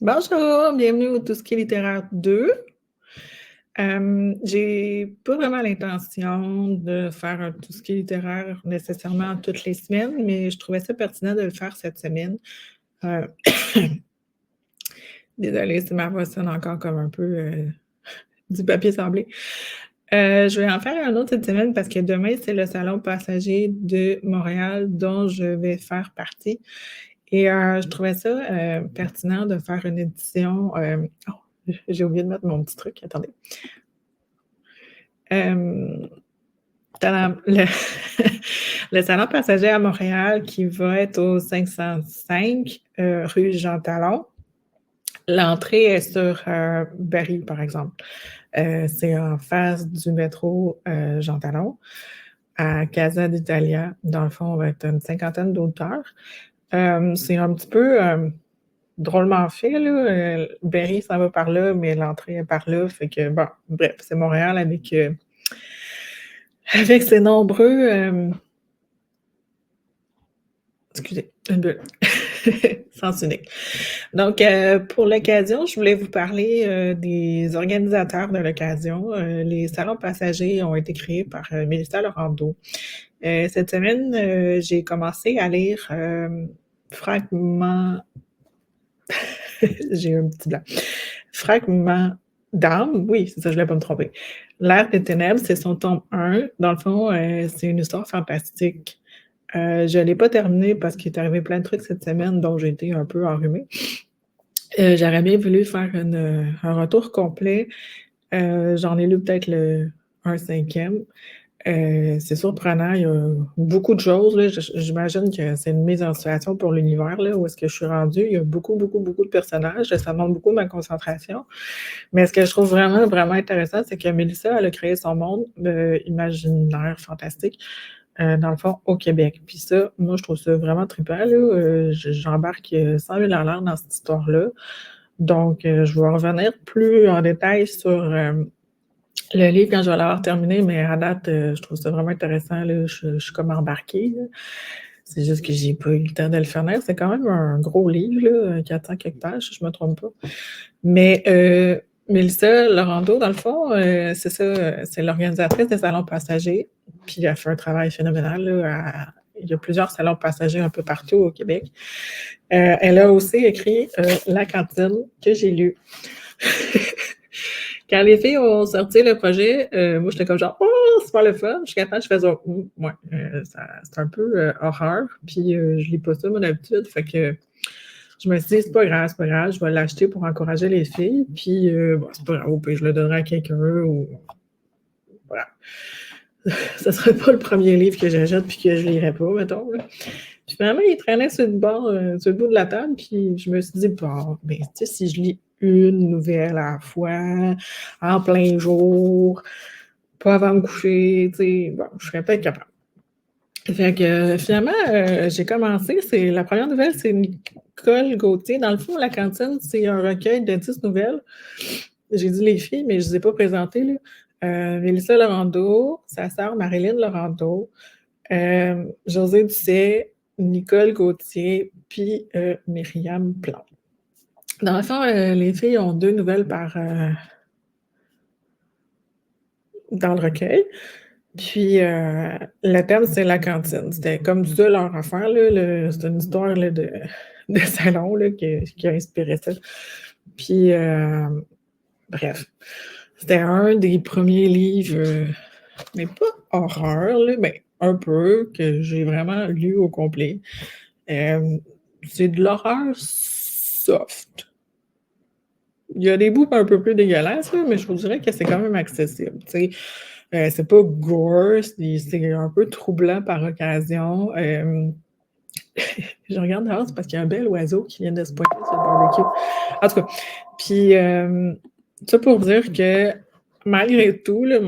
Bonjour, bienvenue au Tout ce qui est littéraire 2. J'ai pas vraiment l'intention de faire un Tout ce qui est littéraire nécessairement toutes les semaines, mais je trouvais ça pertinent de le faire cette semaine. Heu, Désolée si ma voix sonne encore comme un peu, du papier sablé. Je vais en faire un autre cette semaine parce que demain, c'est le salon passager de Montréal dont je vais faire partie et je trouvais ça, pertinent de faire une édition, oh, j'ai oublié de mettre mon petit truc, attendez. Hem, tadam! Le salon passager à Montréal qui va être au 505, rue Jean Talon. L'entrée est sur, Barry, par exemple. C'est en face du métro, Jean Talon, à Casa d'Italia. Dans le fond, on va être une cinquantaine d'auteurs. C'est un petit peu, drôlement fait, là, Berry s'en va par là, mais l'entrée est par là, fait que bon, bref, c'est Montréal avec ses nombreux, excusez, une bulle. Sens unique. Donc, pour l'occasion, je voulais vous parler, des organisateurs de l'occasion. Les salons passagers ont été créés par, Mélissa Laurando. Cette semaine, j'ai commencé à lire, Fragment j'ai eu un petit blanc. Fragment d'âme, oui, c'est ça, je voulais pas me tromper. L'ère des ténèbres, c'est son tome 1. Dans le fond, c'est une histoire fantastique. Je l'ai pas terminé parce qu'il est arrivé plein de trucs cette semaine dont j'ai été un peu enrhumée. J'aurais bien voulu faire un retour complet. J'en ai lu peut-être le un cinquième. C'est surprenant, il y a beaucoup de choses, là. J'imagine que c'est une mise en situation pour l'univers, là, où est-ce que je suis rendue. Il y a beaucoup, beaucoup, beaucoup de personnages, ça demande beaucoup de ma concentration. Mais ce que je trouve vraiment, vraiment intéressant, c'est que Mélissa, elle a créé son monde, imaginaire fantastique, dans le fond, au Québec. Puis ça, moi, je trouve ça vraiment trippant, là. J'embarque, 100 000 à l'heure dans cette histoire-là. Donc, je vais revenir plus en détail sur, le livre quand je vais l'avoir terminé, mais à date, je trouve ça vraiment intéressant, là. Je suis comme embarquée, là. C'est juste que j'ai pas eu le temps de le finir. C'est quand même un gros livre, là, 400 quelques pages, si je me trompe pas. Mais, Mélissa Laurando, dans le fond, c'est ça, c'est l'organisatrice des salons passagers, puis elle fait un travail phénoménal, là. Il y a plusieurs salons passagers un peu partout au Québec. Elle a aussi écrit, La cantine, que j'ai lu. Quand les filles ont sorti le projet, moi, j'étais comme genre, oh, c'est pas le fun. Jusqu'à temps, je faisais, ouais, c'est un peu horreur. Puis, je lis pas ça, mon habitude. Fait que je me suis dit, c'est pas grave, je vais l'acheter pour encourager les filles. Puis, bon, c'est pas grave, puis je le donnerai à quelqu'un ou voilà. Ce serait pas le premier livre que j'achète puis que je lirais pas, mettons. Là. Puis finalement, il traînait sur le bord, sur le bout de la table, puis je me suis dit, bon, ben, tu sais, si je lis une nouvelle à la fois, en plein jour, pas avant de me coucher, tu sais, bon, je serais peut-être capable. Fait que finalement, j'ai commencé, c'est la première nouvelle, c'est Nicole Gauthier. Dans le fond, La cantine, c'est un recueil de 10 nouvelles. J'ai dit les filles, mais je ne les ai pas présentées, là. Mélissa Laurando, sa sœur Marilyn Laurando, José Ducet, Nicole Gauthier, puis Myriam Plante. Dans le fond, les filles ont 2 nouvelles dans le recueil. Puis le thème, c'est la cantine. C'était comme ça leur affaire. Là, c'est une histoire là, de salon là, qui a inspiré ça. Puis bref, c'était un des premiers livres, mais pas horreur, là, mais un peu, que j'ai vraiment lu au complet. C'est de l'horreur soft. Il y a des bouts un peu plus dégueulasses, là, mais je vous dirais que c'est quand même accessible. C'est pas gore, c'est un peu troublant par occasion. Je regarde dehors, c'est parce qu'il y a un bel oiseau qui vient de se pointer sur le barbecue. En tout cas, puis ça pour dire que malgré tout, là,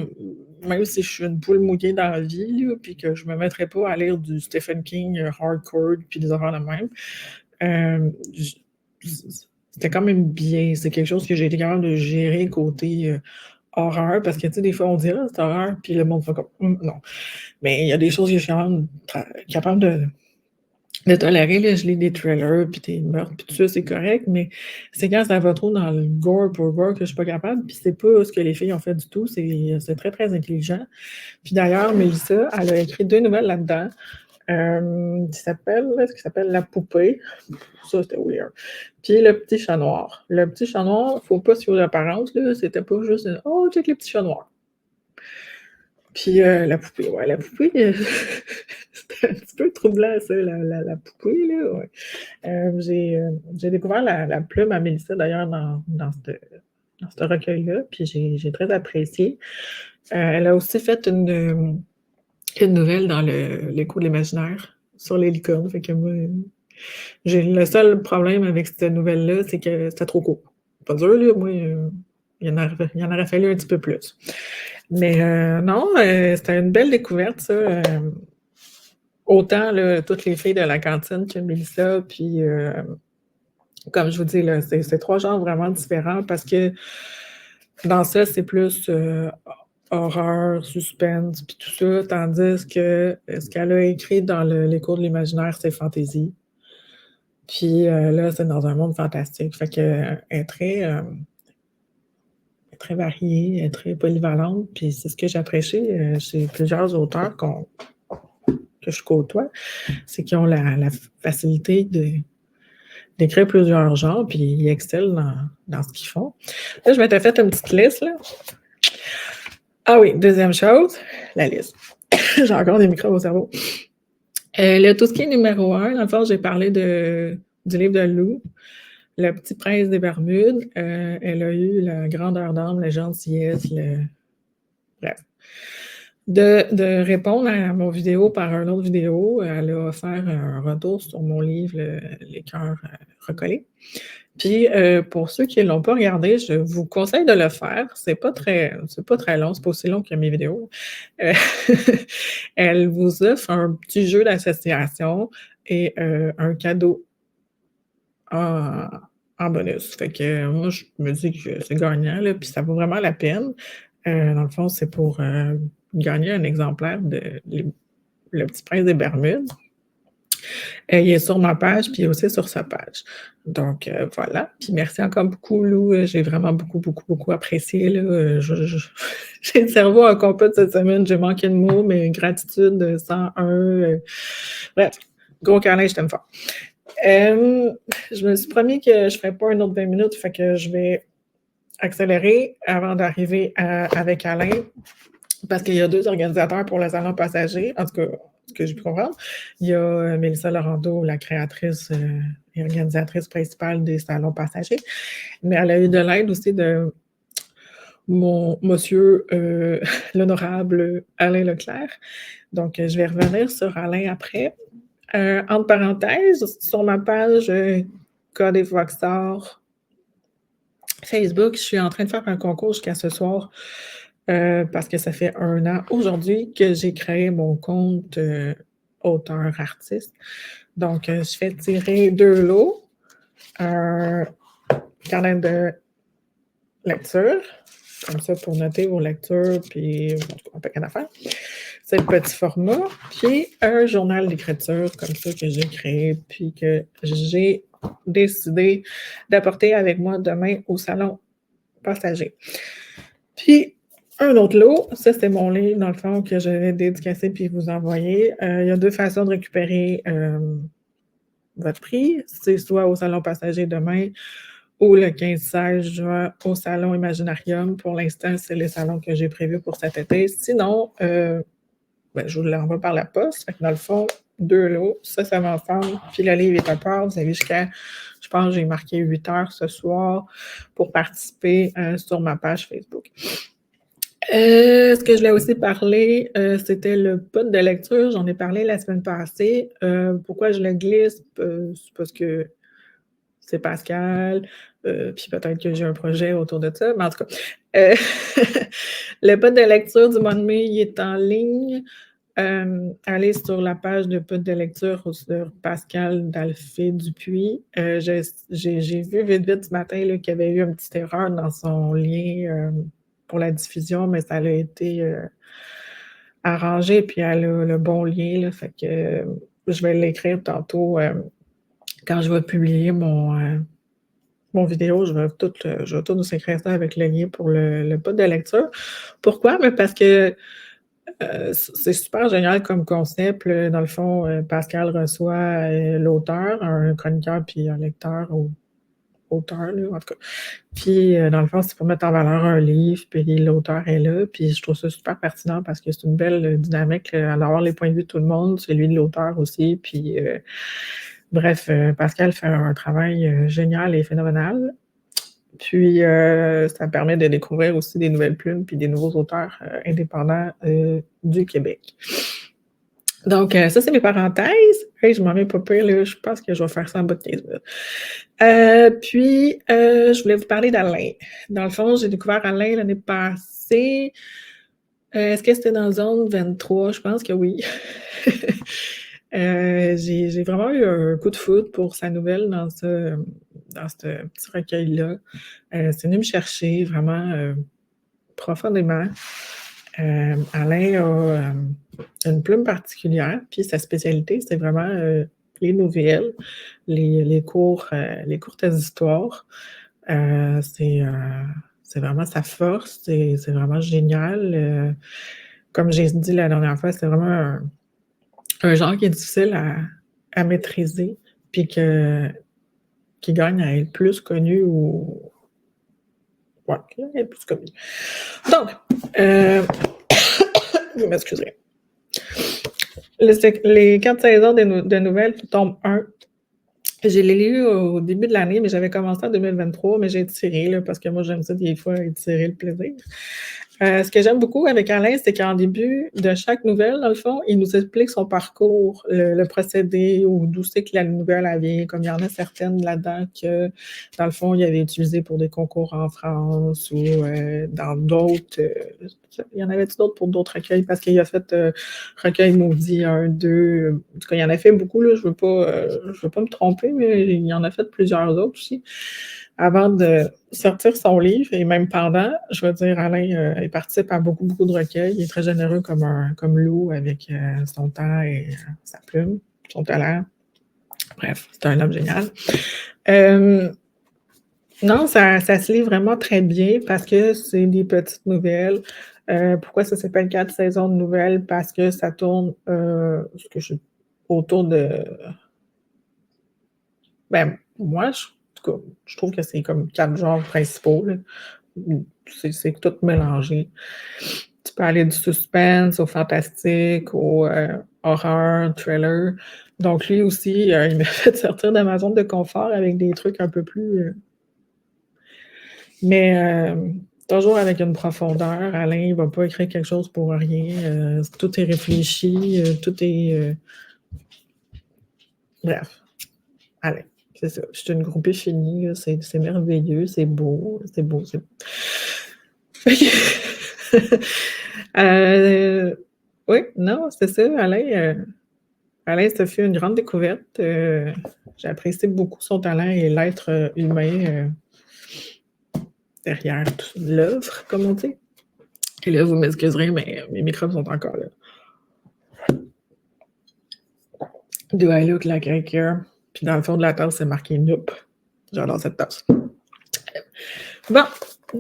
même si je suis une poule mouillée dans la vie, là, puis que je me mettrais pas à lire du Stephen King hardcore puis des horreurs de même, c'était quand même bien. C'est quelque chose que j'ai été capable de gérer côté horreur, parce que, tu sais, des fois, on dit, ah, c'est horreur, puis le monde fait comme, non. Mais il y a des choses que je suis quand même capable de tolérer, là, je lis des thrillers, puis des meurtres, puis tout ça, c'est correct, mais c'est quand ça va trop dans le gore pour gore que je suis pas capable, puis c'est pas ce que les filles ont fait du tout, c'est très, très intelligent. Puis d'ailleurs, Mélissa, elle a écrit 2 nouvelles là-dedans, qui s'appelle La poupée. Ça, c'était weird. Puis Le petit chat noir. Le petit chat noir, faut pas se fier aux apparences, là, c'était pas juste Oh, check les petits chats noirs. Puis la poupée, ouais, la poupée, c'était un petit peu troublant, ça, la poupée, là, ouais. J'ai découvert la plume à Mélissa, d'ailleurs, dans ce recueil-là, puis j'ai très apprécié. Elle a aussi fait une nouvelle dans l'écho de l'imaginaire sur les licornes. Fait que moi, j'ai le seul problème avec cette nouvelle-là, c'est que c'était trop court. Pas dur, là, moi, il y en aurait fallu un petit peu plus. Mais non, c'était une belle découverte, ça. Autant là, toutes les filles de la cantine que Mélissa, puis comme je vous dis, là, c'est 3 genres vraiment différents parce que dans ça, c'est plus horreur, suspense, puis tout ça, tandis que ce qu'elle a écrit dans les cours de l'imaginaire, c'est fantasy. Puis là, c'est dans un monde fantastique. Fait que elle est très variée, elle est très polyvalente, puis c'est ce que j'apprécie chez plusieurs auteurs que je côtoie, c'est qu'ils ont la facilité d'écrire plusieurs genres, puis ils excellent dans ce qu'ils font. Là, je m'étais fait une petite liste, là. Ah oui, deuxième chose, la liste. J'ai encore des microbes au cerveau. Tout ce qui est numéro 1, dans le fond, j'ai parlé du livre de Lou, Le Petit Prince des Bermudes. Elle a eu la grandeur d'âme, la gentillesse, bref. De répondre à mon vidéo par une autre vidéo. Elle a offert un retour sur mon livre, Les cœurs recollés. Puis, pour ceux qui ne l'ont pas regardé, je vous conseille de le faire. C'est pas très long, c'est pas aussi long que mes vidéos. Elle vous offre un petit jeu d'association et un cadeau en, en bonus. Fait que moi, je me dis que c'est gagnant, là, puis ça vaut vraiment la peine. Dans le fond, c'est pour gagner un exemplaire de Le Petit Prince des Bermudes. Il est sur ma page, puis aussi sur sa page. Donc, voilà. Puis merci encore beaucoup, Lou. J'ai vraiment beaucoup, beaucoup, beaucoup apprécié. Là. J'ai le cerveau en compète cette semaine. J'ai manqué de mots, mais gratitude 101. Bref, gros câlin, je t'aime fort. Je me suis promis que je ne ferais pas un autre 20 minutes, fait que je vais accélérer avant d'arriver avec Alain, parce qu'il y a 2 organisateurs pour le salon passager, en tout cas, ce que j'ai pu comprendre. Il y a Mélissa Laurando, la créatrice et organisatrice principale des salons passagers, mais elle a eu de l'aide aussi de mon monsieur, l'honorable Alain Leclerc. Donc, je vais revenir sur Alain après. Entre parenthèses, sur ma page Code et Voxor Facebook, je suis en train de faire un concours jusqu'à ce soir parce que ça fait 1 an aujourd'hui que j'ai créé mon compte auteur-artiste. Donc, je fais tirer 2 lots, un carnet de lecture, comme ça pour noter vos lectures, puis un paquet d'affaires. C'est le petit format, puis un journal d'écriture comme ça que j'ai créé, puis que j'ai décidé d'apporter avec moi demain au salon passager. Puis, un autre lot, ça c'est mon livre, dans le fond, que je vais dédicacer puis vous envoyer. Il y a 2 façons de récupérer votre prix. C'est soit au salon passager demain ou le 15-16 juin au salon Imaginarium. Pour l'instant, c'est les salons que j'ai prévus pour cet été. Sinon, je vous l'envoie par la poste. Fait que dans le fond, 2 lots, ça va ensemble. Puis le livre est à part. Vous avez jusqu'à, je pense, j'ai marqué 8 heures ce soir pour participer sur ma page Facebook. Ce que je voulais aussi parler, c'était le pod de lecture. J'en ai parlé la semaine passée. Pourquoi je le glisse? C'est parce que c'est Pascal, puis peut-être que j'ai un projet autour de ça, mais en tout cas, le pod de lecture du mois de mai, il est en ligne. Allez sur la page de pod de lecture sur Pascal Dalphé Dupuis. J'ai vu vite ce matin qu'il y avait eu une petite erreur dans son lien pour la diffusion, mais ça a été arrangé, puis elle a le bon lien. Là, fait que je vais l'écrire tantôt, quand je vais publier mon vidéo, je vais tout nous écrire ça avec le lien pour le pod de lecture. Pourquoi? Mais parce que, c'est super génial comme concept, là. Dans le fond, Pascal reçoit, l'auteur, un chroniqueur puis un lecteur ou auteur, là, en tout cas. Puis, dans le fond, c'est pour mettre en valeur un livre, puis l'auteur est là, puis je trouve ça super pertinent parce que c'est une belle, dynamique, d'avoir les points de vue de tout le monde, celui de l'auteur aussi, puis, bref, Pascal fait un travail, génial et phénoménal. Puis, ça permet de découvrir aussi des nouvelles plumes puis des nouveaux auteurs, indépendants, du Québec. Donc, ça, c'est mes parenthèses. Hey, je m'en vais pas pire, là. Je pense que je vais faire ça en bas de 15 minutes. Puis, je voulais vous parler d'Alain. Dans le fond, j'ai découvert Alain l'année passée. Est-ce que c'était dans Zone 23? Je pense que oui. J'ai vraiment eu un coup de foudre pour sa nouvelle dans ce petit recueil-là. C'est venu me chercher vraiment, profondément. Alain a, une plume particulière, puis sa spécialité, c'est vraiment, les nouvelles, les courtes histoires. C'est vraiment sa force, c'est vraiment génial. Comme j'ai dit la dernière fois, c'est vraiment un genre qui est difficile à maîtriser, puis qui gagne à être plus connu ou ouais, qui gagne à être plus connu. Donc, vous m'excuserez. Les 4 saisons de nouvelles, tome 1. Je l'ai lu au début de l'année, mais j'avais commencé en 2023, mais j'ai étiré, là, parce que moi, j'aime ça des fois étirer le plaisir. Ce que j'aime beaucoup avec Alain, c'est qu'en début de chaque nouvelle, dans le fond, il nous explique son parcours, le procédé ou d'où c'est que la nouvelle elle vient. Comme il y en a certaines là-dedans que, dans le fond, il avait utilisé pour des concours en France ou dans d'autres. Il y en avait-tu d'autres pour d'autres recueils? Parce qu'il a fait Recueil maudit 1, 2. En tout cas, il y en a fait beaucoup, là. Je veux pas me tromper, mais il y en a fait plusieurs autres aussi. Avant de sortir son livre, et même pendant, je veux dire, Alain, il participe à beaucoup, beaucoup de recueils. Il est très généreux comme Lou avec son temps et sa plume, son talent. Bref, c'est un homme génial. Non, ça se lit vraiment très bien parce que c'est des petites nouvelles. Pourquoi ça s'appelle 4 saisons de nouvelles? Parce que ça tourne autour de. Ben, moi, en tout cas, je trouve que c'est comme 4 genres principaux, là. C'est tout mélangé. Tu peux aller du suspense au fantastique, au horreur, thriller. Donc lui aussi, il m'a fait sortir de ma zone de confort avec des trucs un peu plus. Mais toujours avec une profondeur. Alain, il ne va pas écrire quelque chose pour rien. Tout est réfléchi, tout est. Bref, Alain. C'est ça. Je suis une groupée finie, là. C'est merveilleux, c'est beau, c'est beau, c'est beau. Oui, non, c'est ça. Alain, ça fut une grande découverte. J'ai apprécié beaucoup son talent et l'être humain derrière l'œuvre, comme on dit. Et là, vous m'excuserez, mais mes microbes sont encore là. Do I look like I care? Puis dans le fond de la tasse, c'est marqué Nope. J'adore cette tasse. Bon,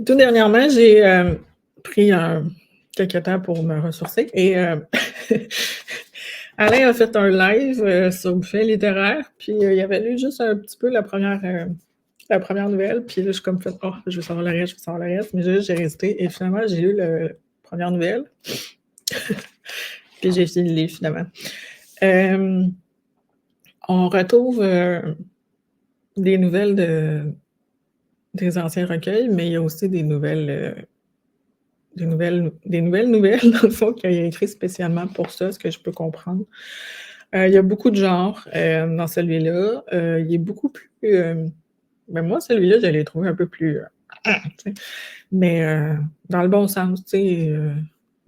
tout dernièrement, j'ai pris quelques temps pour me ressourcer et Alain a fait un live sur Buffet littéraire, puis il avait lu juste un petit peu la première nouvelle, puis là, je suis comme fait, oh, je vais savoir le reste, mais j'ai resté, et finalement, j'ai lu la première nouvelle, puis j'ai fini le livre, finalement. On retrouve des nouvelles des anciens recueils, mais il y a aussi des nouvelles, dans le fond, qu'il a écrit spécialement pour ça, ce que je peux comprendre. Il y a beaucoup de genres dans celui-là. Il est beaucoup plus. Ben moi, celui-là, je l'ai trouvé un peu plus. Mais dans le bon sens, tu sais.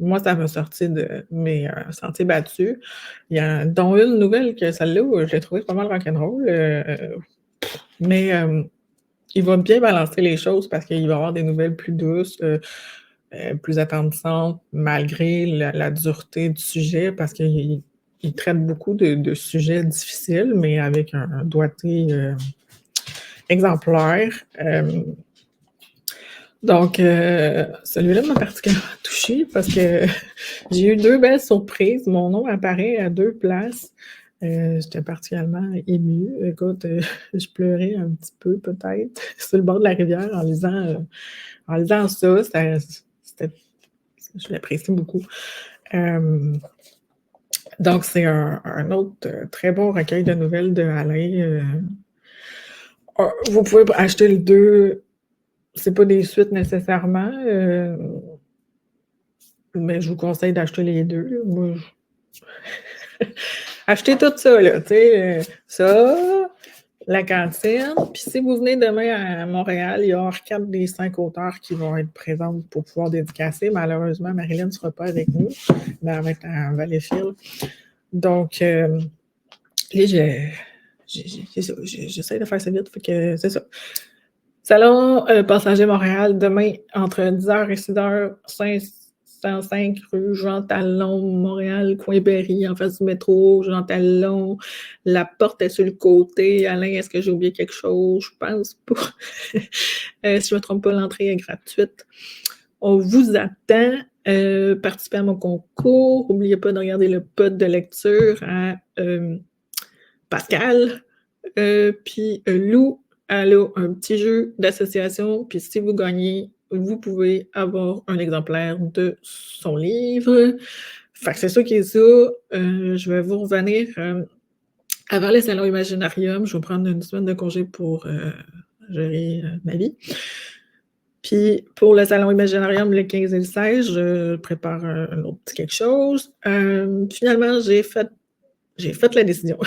Moi, ça m'a sorti de mes sentiers battus. Il y a dont une nouvelle que celle-là où je l'ai trouvée pas mal rock'n'roll. Mais il va bien balancer les choses parce qu'il va y avoir des nouvelles plus douces, plus attendissantes, malgré la dureté du sujet, parce qu'il il traite beaucoup de sujets difficiles, mais avec un doigté, exemplaire. Donc celui-là m'a particulièrement touchée parce que j'ai eu 2 belles surprises. Mon nom apparaît à 2 places. J'étais particulièrement émue. Écoute, je pleurais un petit peu peut-être sur le bord de la rivière en lisant ça. C'était je l'apprécie beaucoup. Donc c'est un autre, très bon recueil de nouvelles de Alain. Vous pouvez acheter le 2, c'est pas des suites nécessairement, mais je vous conseille d'acheter les 2 là. Moi, achetez tout ça, là, tu sais, ça, la cantine. Puis si vous venez demain à Montréal, il y aura 4 des 5 auteurs qui vont être présentes pour pouvoir dédicacer. Malheureusement, Marilyn ne sera pas avec nous, mais elle va être à Valleyfield. Donc, j'essaie de faire ça vite, fait que c'est ça. Salon Passager Montréal, demain, entre 10h et 6h, 505 rue Jean Talon, Montréal, coin Berry, en face du métro, Jean Talon. La porte est sur le côté. Alain, est-ce que j'ai oublié quelque chose? Je pense pas. Si je ne me trompe pas, l'entrée est gratuite. On vous attend. Participez à mon concours. N'oubliez pas de regarder le pod de lecture à Pascal. Puis Lou, elle a un petit jeu d'association, puis si vous gagnez, vous pouvez avoir un exemplaire de son livre. Fait que c'est ça qui est ça. Je vais vous revenir avant le salon Imaginarium. Je vais prendre une semaine de congé pour gérer ma vie. Puis pour le salon Imaginarium, le 15 et le 16, je prépare un autre petit quelque chose. Finalement, j'ai fait la décision.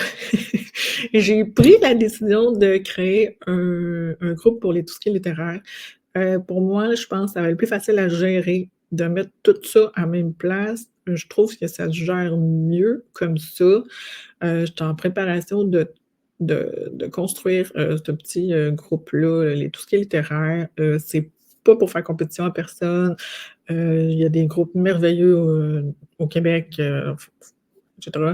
J'ai pris la décision de créer un groupe pour les tout ce qui est littéraire. Pour moi, je pense que ça va être le plus facile à gérer de mettre tout ça à la même place. Je trouve que ça se gère mieux comme ça. J'étais en préparation de construire ce petit groupe-là, tout ce qui est littéraire. C'est pas pour faire compétition à personne. Il y a des groupes merveilleux au Québec, etc.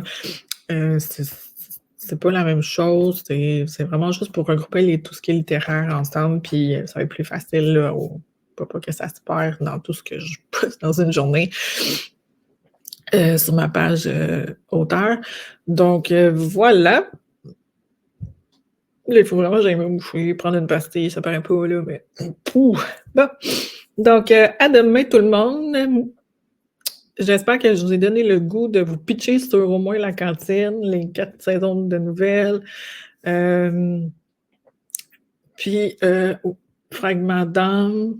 C'est pas la même chose. C'est vraiment juste pour regrouper tout ce qui est littéraire ensemble, puis ça va être plus facile, là, pas que ça se perd dans tout ce que je pousse dans une journée sur ma page auteur. Donc voilà. Là, il faut vraiment que j'aille me moucher, prendre une pastille, ça paraît pas, là, mais... Ouh. Bon. Donc, à demain, tout le monde. J'espère que je vous ai donné le goût de vous pitcher sur au moins la cantine, les 4 saisons de nouvelles. Puis, Fragment d'âme,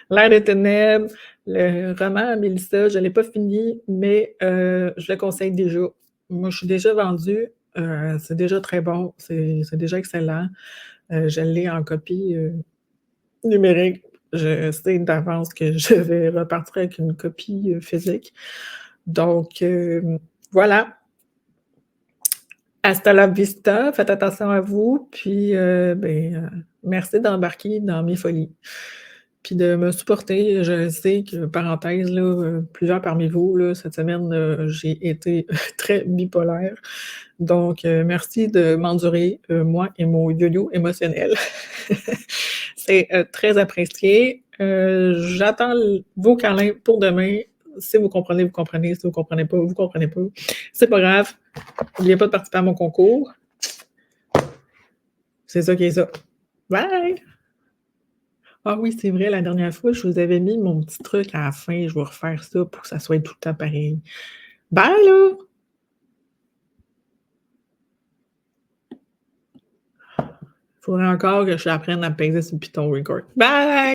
L'air des ténèbres, le roman à Mélissa, je ne l'ai pas fini, mais je le conseille déjà. Moi, je suis déjà vendue. C'est déjà très bon. C'est déjà excellent. Je l'ai en copie numérique. Je sais d'avance que je vais repartir avec une copie physique. Donc, voilà. Hasta la vista. Faites attention à vous. Puis, merci d'embarquer dans mes folies. Puis de me supporter. Je sais que, parenthèse, là, plusieurs parmi vous, là, cette semaine, j'ai été très bipolaire. Donc, merci de m'endurer, moi et mon yo-yo émotionnel. C'est très apprécié. J'attends vos câlins pour demain. Si vous comprenez, vous comprenez. Si vous comprenez pas, vous comprenez pas. C'est pas grave. N'oubliez pas de participer à mon concours. C'est ça qui est ça. Bye! Ah oui, c'est vrai, la dernière fois, je vous avais mis mon petit truc à la fin. Je vais refaire ça pour que ça soit tout le temps pareil. Bye là! Faudrait encore que j'apprenne à peser sur le piton record. Bye!